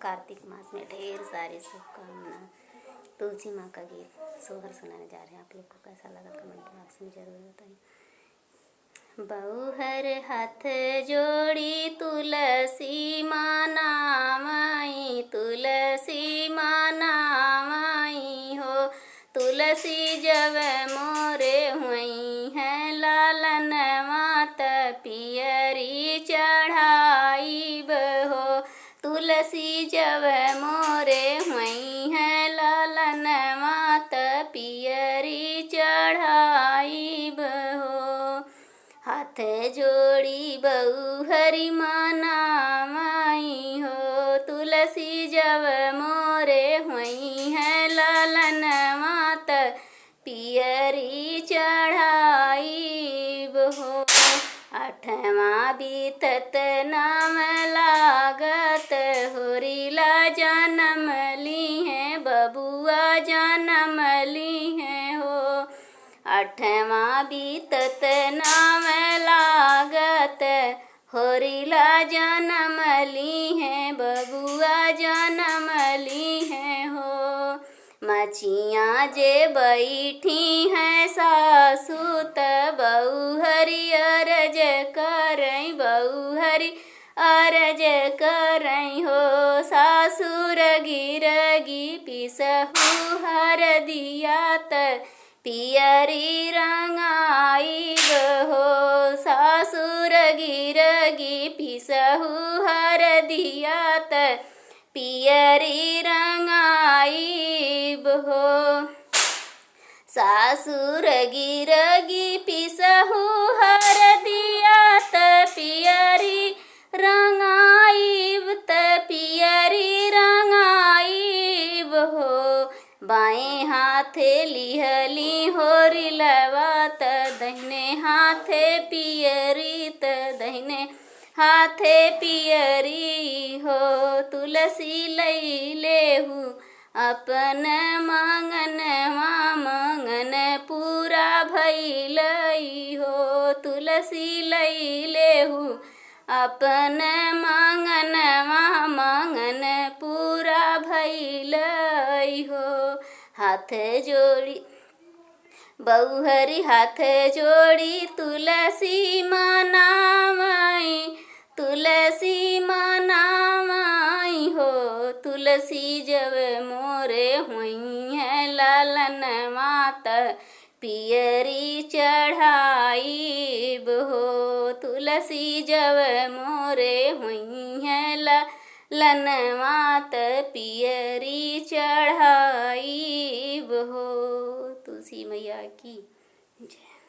कार्तिक मास में ढेर सारी शुभकामना। तुलसी माँ का गीत सोहर सुनाने जा रहे हैं। आप लोग को कैसा लगा कमेंट बॉक्स में जरूर बताइए। बहुहर हाथ जोड़ी तुलसी माँ नामई, तुलसी माँ नामई हो। तुलसी जब मोरे हुई है लालन मात पियरी चढ़ाई हो। तुलसी जब मोरे हुई है लालन मात पियरी चढ़ाई हो। हाथ जोड़ी बहुहरि माँ नामई हो। तुलसी जब मोरे हुई है लालन मात पियरी चढ़ाई हो। आठवां बीतत नाम लागत होरिला जन्म ली है बबुआ जन्म ली है हो। आठवां बीतत नाम लागत होरिला जन्म ली है बबुआ जन्म ली है हो। मचियाँ जे बैठी हैं सासु त बहुहरि अरज करई, बहुहरि अरज करई हो। सासुर गिरगी पिसहु हरदिया त पियरी रंगाई हो। सासुर गिरगी पिसहु हरदिया त पियरी रंगाई हो। सासुर गिरगी पिसहु हरदिया त पियरी रंगाईब त पियरी रंगाईब हो। बाएं हाथे लिहली होरिलवा त दहिने हाथे पियरी त दहिने हाथे पियरी हो। तुलसी लैलेहु अपन मंगन मंगन पूरा भइलई हो। तुलसी लैलेहु अपन मंगन मंगन पूरा भइलई हो। हाथ जोड़ी बहुहरि हाथ जोड़ी तुलसी माँ नामई, तुलसी माँ नामई हो। तुलसी जब मोरे हुई है लालन मात पियरी चढ़ाई हो। तुलसी जब मोरे हुई है लालन मात पियरी चढ़ाई हो। तुलसी मैया की जय।